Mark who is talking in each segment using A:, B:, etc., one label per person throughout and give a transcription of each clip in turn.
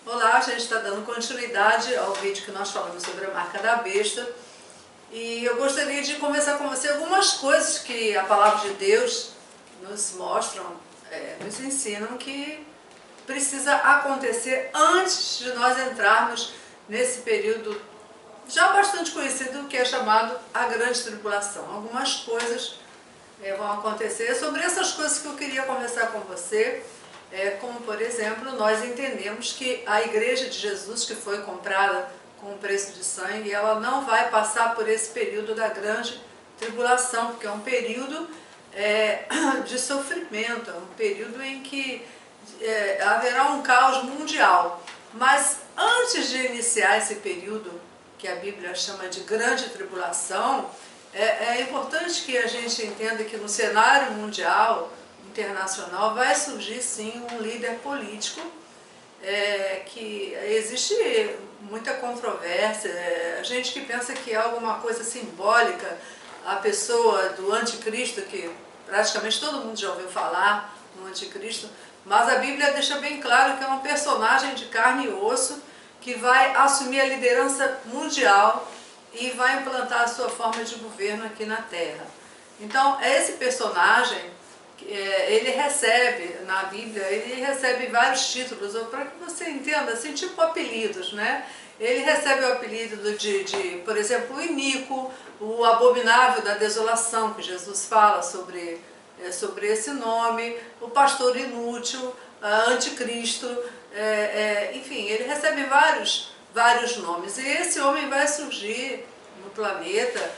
A: Olá, a gente está dando continuidade ao vídeo que nós falamos sobre a marca da besta e eu gostaria de conversar com você algumas coisas que a palavra de Deus nos mostram, nos ensinam que precisa acontecer antes de nós entrarmos nesse período já bastante conhecido que é chamado a Grande Tribulação. Algumas coisas vão acontecer. Sobre essas coisas que eu queria conversar com você, como por exemplo, nós entendemos que a Igreja de Jesus, que foi comprada com o preço de sangue, ela não vai passar por esse período da Grande Tribulação, porque é um período de sofrimento, é um período em que haverá um caos mundial. Mas antes de iniciar esse período, que a Bíblia chama de Grande Tribulação, é importante que a gente entenda que no cenário mundial, internacional, vai surgir sim um líder político, que existe muita controvérsia, gente que pensa que é alguma coisa simbólica, a pessoa do anticristo, que praticamente todo mundo já ouviu falar no anticristo, mas a Bíblia deixa bem claro que é um personagem de carne e osso que vai assumir a liderança mundial e vai implantar a sua forma de governo aqui na Terra. Então, esse personagem, ele recebe, na Bíblia, ele recebe vários títulos, para que você entenda, assim, tipo apelidos, né? Ele recebe o apelido de, por exemplo, o iníquo, o abominável da desolação, que Jesus fala sobre esse nome, o pastor inútil, anticristo, enfim, ele recebe vários nomes. E esse homem vai surgir no planeta,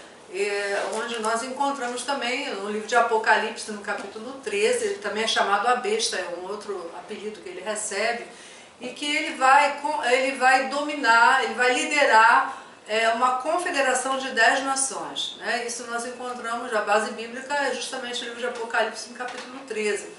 A: onde nós encontramos também no livro de Apocalipse, no capítulo 13, ele também é chamado a besta, é um outro apelido que ele recebe, e que ele vai dominar, ele vai liderar uma confederação de 10 nações. Né? Isso nós encontramos, a base bíblica é justamente o livro de Apocalipse, no capítulo 13.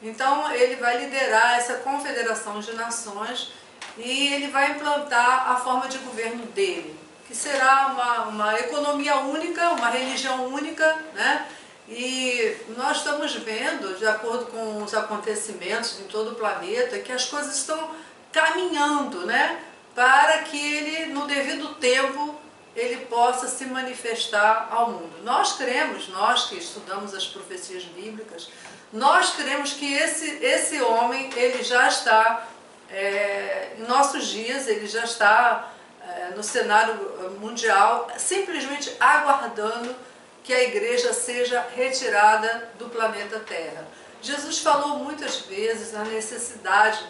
A: Então ele vai liderar essa confederação de nações e ele vai implantar a forma de governo dele, que será uma economia única, uma religião única, né? E nós estamos vendo, de acordo com os acontecimentos em todo o planeta, que as coisas estão caminhando, né? Para que ele, no devido tempo, ele possa se manifestar ao mundo. Nós cremos, nós que estudamos as profecias bíblicas, nós cremos que esse homem, ele já está, em nossos dias, ele já está no cenário mundial, simplesmente aguardando que a igreja seja retirada do planeta Terra. Jesus falou muitas vezes na necessidade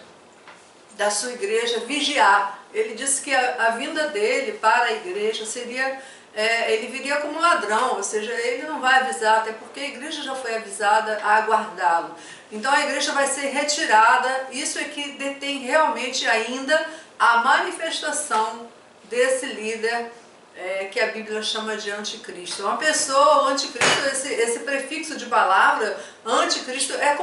A: da sua igreja vigiar. Ele disse que a vinda dele para a igreja seria, ele viria como um ladrão, ou seja, ele não vai avisar, até porque a igreja já foi avisada a aguardá-lo. Então a igreja vai ser retirada, isso é que detém realmente ainda a manifestação desse líder que a Bíblia chama de anticristo. Uma pessoa, o anticristo, esse prefixo de palavra, anticristo, é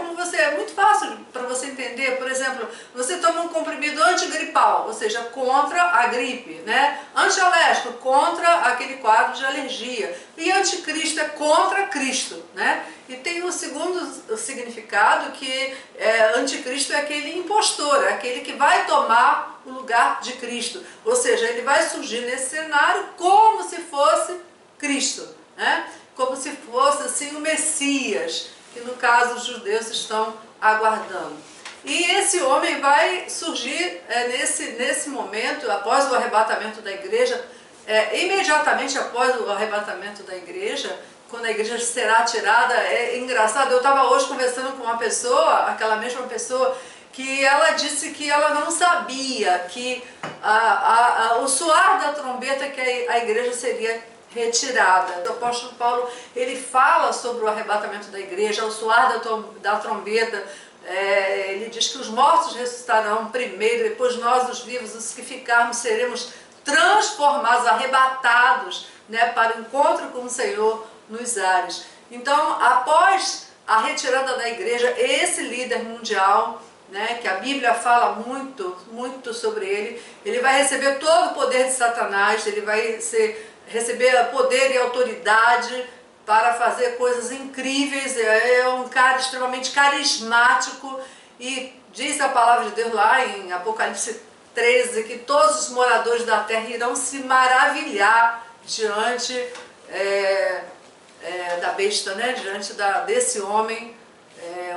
A: muito fácil para você entender. Por exemplo, você toma um comprimido antigripal, ou seja, contra a gripe, né? Antialérgico, contra aquele quadro de alergia. E anticristo é contra Cristo, né? E tem o segundo significado, que anticristo é aquele impostor, é aquele que vai tomar o lugar de Cristo. Ou seja, ele vai surgir nesse cenário como se fosse Cristo, né? Como se fosse assim o Messias, que no caso os judeus estão aguardando. E esse homem vai surgir nesse momento, após o arrebatamento da igreja, imediatamente após o arrebatamento da igreja, quando a igreja será tirada. É engraçado, eu estava hoje conversando com uma pessoa, aquela mesma pessoa, que ela disse que ela não sabia que o soar da trombeta, que a igreja seria retirada. O apóstolo Paulo, ele fala sobre o arrebatamento da igreja, o soar da trombeta. Ele diz que os mortos ressuscitarão primeiro, depois nós, os vivos, os que ficarmos, seremos transformados, arrebatados, né, para o encontro com o Senhor nos ares. Então, após a retirada da igreja, esse líder mundial, né, que a Bíblia fala muito sobre ele vai receber todo o poder de Satanás, ele vai receber poder e autoridade para fazer coisas incríveis. É um cara extremamente carismático e diz a palavra de Deus lá em Apocalipse 13, que todos os moradores da terra irão se maravilhar diante da besta, né? Diante desse homem,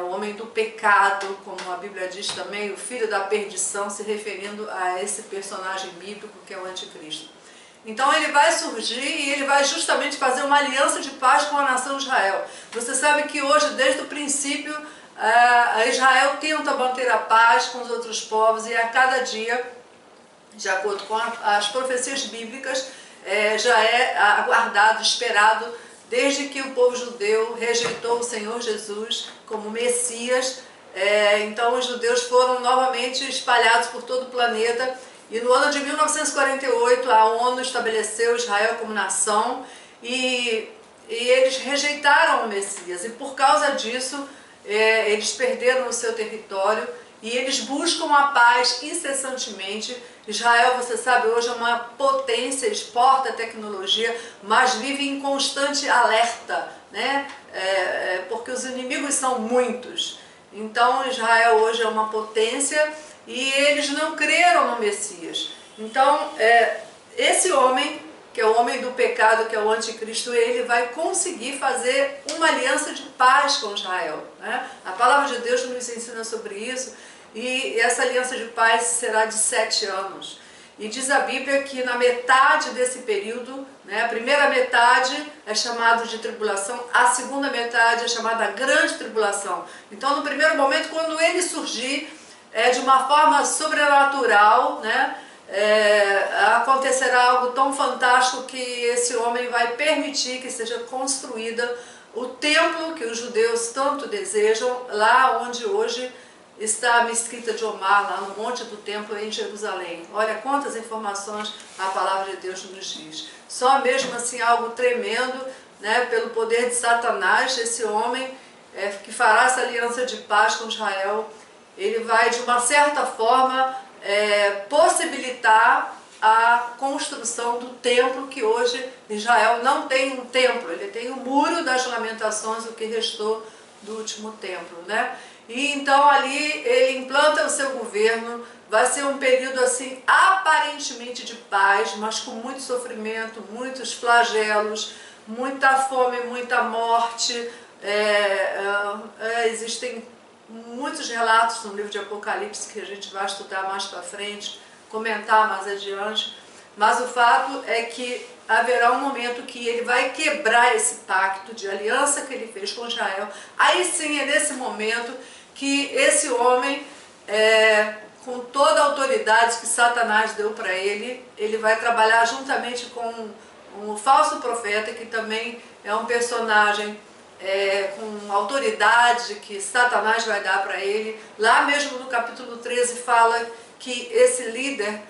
A: o homem do pecado, como a Bíblia diz também, o filho da perdição, se referindo a esse personagem bíblico que é o anticristo. Então ele vai surgir e ele vai justamente fazer uma aliança de paz com a nação de Israel. Você sabe que hoje, desde o princípio, Israel tenta manter a paz com os outros povos e a cada dia, de acordo com as profecias bíblicas, já é aguardado, esperado, desde que o povo judeu rejeitou o Senhor Jesus como Messias. Então os judeus foram novamente espalhados por todo o planeta e no ano de 1948 a ONU estabeleceu Israel como nação e eles rejeitaram o Messias e por causa disso eles perderam o seu território e eles buscam a paz incessantemente. Israel, você sabe, hoje é uma potência, exporta tecnologia, mas vive em constante alerta, né? Porque os inimigos são muitos. Então Israel hoje é uma potência e eles não creram no Messias. Então esse homem, que é o homem do pecado, que é o anticristo, ele vai conseguir fazer uma aliança de paz com Israel, né? A palavra de Deus nos ensina sobre isso. E essa aliança de paz será de 7 anos. E diz a Bíblia que na metade desse período, né, a primeira metade é chamada de tribulação, a segunda metade é chamada grande tribulação. Então, no primeiro momento, quando ele surgir, de uma forma sobrenatural, né, acontecerá algo tão fantástico que esse homem vai permitir que seja construída o templo que os judeus tanto desejam, lá onde hoje está a mesquita de Omar, lá no Monte do Templo em Jerusalém. Olha quantas informações a palavra de Deus nos diz. Só mesmo assim algo tremendo, né, pelo poder de Satanás, esse homem que fará essa aliança de paz com Israel, ele vai de uma certa forma possibilitar a construção do templo, que hoje Israel não tem um templo, ele tem o muro das lamentações, o que restou do último templo, né? E então ali ele implanta o seu governo, vai ser um período assim aparentemente de paz, mas com muito sofrimento, muitos flagelos, muita fome, muita morte. Existem muitos relatos no livro de Apocalipse que a gente vai estudar mais para frente, comentar mais adiante, mas o fato é que haverá um momento que ele vai quebrar esse pacto de aliança que ele fez com Israel. Aí sim é nesse momento que esse homem, com toda a autoridade que Satanás deu para ele, ele vai trabalhar juntamente com um falso profeta, que também é um personagem com autoridade que Satanás vai dar para ele. Lá mesmo no capítulo 13 fala que esse líder,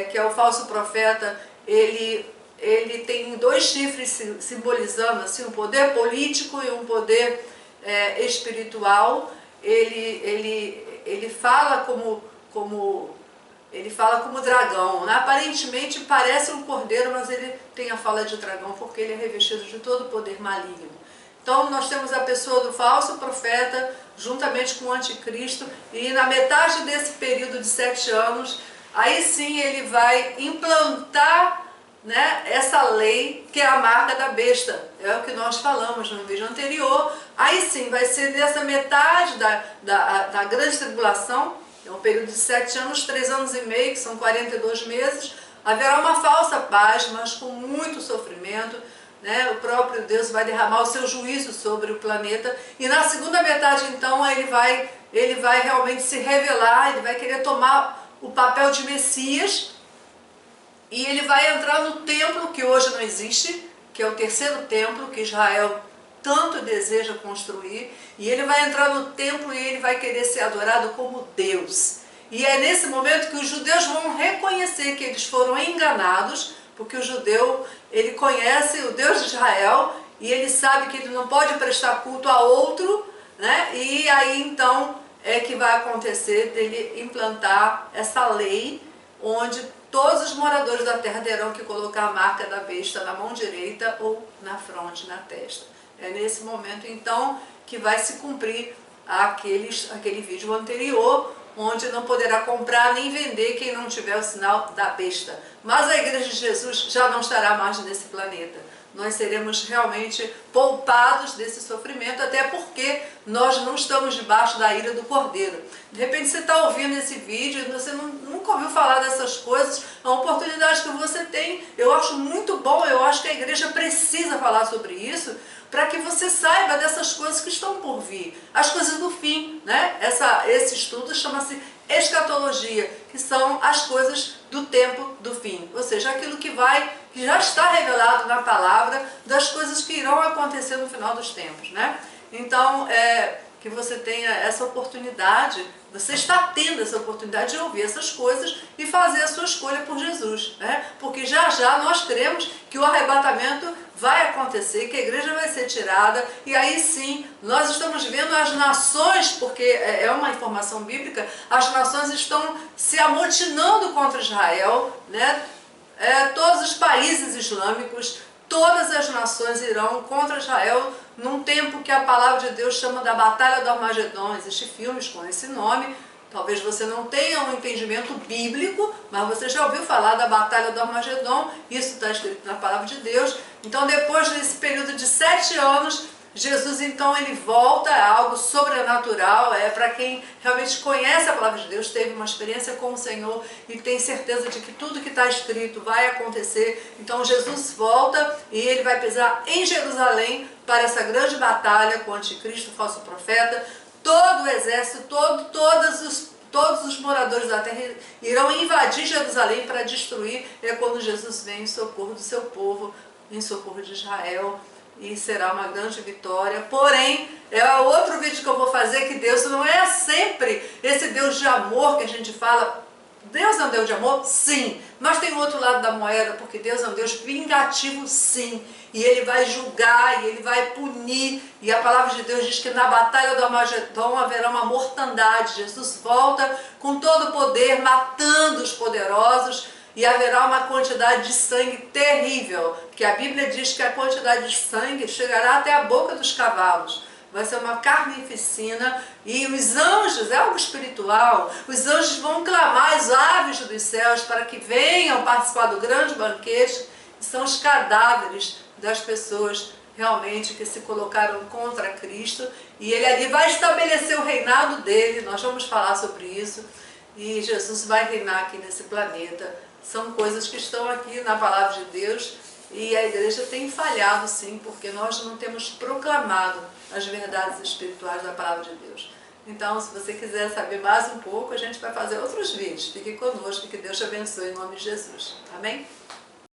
A: que é o falso profeta, ele tem 2 chifres simbolizando assim, um poder político e um poder espiritual. Ele fala como dragão, né? Aparentemente parece um cordeiro, mas ele tem a fala de dragão porque ele é revestido de todo o poder maligno. Então nós temos a pessoa do falso profeta juntamente com o anticristo, e na metade desse período de 7 anos, aí sim ele vai implantar, né, essa lei que é a marca da besta. É o que nós falamos no vídeo anterior. Aí sim vai ser nessa metade da grande tribulação, é um período de 7 anos, 3 anos e meio, que são 42 meses, haverá uma falsa paz, mas com muito sofrimento, né? O próprio Deus vai derramar o seu juízo sobre o planeta, e na segunda metade então ele vai realmente se revelar, ele vai querer tomar o papel de Messias, e ele vai entrar no templo que hoje não existe, que é o terceiro templo que Israel tanto deseja construir, e ele vai entrar no templo e ele vai querer ser adorado como Deus. E é nesse momento que os judeus vão reconhecer que eles foram enganados, porque o judeu, ele conhece o Deus de Israel e ele sabe que ele não pode prestar culto a outro, né? E aí então é que vai acontecer dele implantar essa lei, onde todos os moradores da terra terão que colocar a marca da besta na mão direita ou na fronte, na testa. É nesse momento então que vai se cumprir aquele vídeo anterior, onde não poderá comprar nem vender quem não tiver o sinal da besta. Mas a Igreja de Jesus já não estará mais nesse planeta. Nós seremos realmente poupados desse sofrimento, até porque nós não estamos debaixo da ira do Cordeiro. De repente você está ouvindo esse vídeo e você nunca ouviu falar dessas coisas, é uma oportunidade que você tem. Eu acho muito bom, eu acho que a igreja precisa falar sobre isso, para que você saiba dessas coisas que estão por vir, as coisas do fim, né? Esse estudo chama-se escatologia, que são as coisas do tempo do fim, ou seja, aquilo que já está revelado na palavra, das coisas que irão acontecer no final dos tempos, né? Então, que você tenha essa oportunidade, você está tendo essa oportunidade de ouvir essas coisas e fazer a sua escolha por Jesus, né? Porque já já nós cremos que o arrebatamento vai acontecer, que a igreja vai ser tirada, e aí sim, nós estamos vendo as nações, porque é uma informação bíblica, as nações estão se amotinando contra Israel, né? Todos os países islâmicos, todas as nações irão contra Israel, num tempo que a palavra de Deus chama da Batalha do Armagedon. Existem filmes com esse nome. Talvez você não tenha um entendimento bíblico, mas você já ouviu falar da Batalha do Armagedon. Isso está escrito na palavra de Deus. Então, depois desse período de 7 anos, Jesus, então, ele volta, é algo sobrenatural, para quem realmente conhece a palavra de Deus, teve uma experiência com o Senhor e tem certeza de que tudo que está escrito vai acontecer. Então, Jesus volta e ele vai pisar em Jerusalém para essa grande batalha com o anticristo, o falso profeta. Todo o exército, todos os moradores da terra irão invadir Jerusalém para destruir. É quando Jesus vem em socorro do seu povo, em socorro de Israel. E será uma grande vitória. Porém, é outro vídeo que eu vou fazer, que Deus não é sempre esse Deus de amor que a gente fala. Deus é um Deus de amor? Sim. Mas tem o outro lado da moeda, porque Deus é um Deus vingativo? Sim. E Ele vai julgar, e Ele vai punir. E a palavra de Deus diz que na batalha do Armagedon haverá uma mortandade. Jesus volta com todo o poder, matando os poderosos. E haverá uma quantidade de sangue terrível, que a Bíblia diz que a quantidade de sangue chegará até a boca dos cavalos. Vai ser uma carnificina, e os anjos, é algo espiritual, os anjos vão clamar as aves dos céus para que venham participar do grande banquete, que são os cadáveres das pessoas realmente que se colocaram contra Cristo, e ele ali vai estabelecer o reinado dele. Nós vamos falar sobre isso, e Jesus vai reinar aqui nesse planeta. São coisas que estão aqui na palavra de Deus, e a igreja tem falhado sim, porque nós não temos proclamado as verdades espirituais da palavra de Deus. Então, se você quiser saber mais um pouco, a gente vai fazer outros vídeos. Fique conosco, que Deus te abençoe em nome de Jesus. Amém?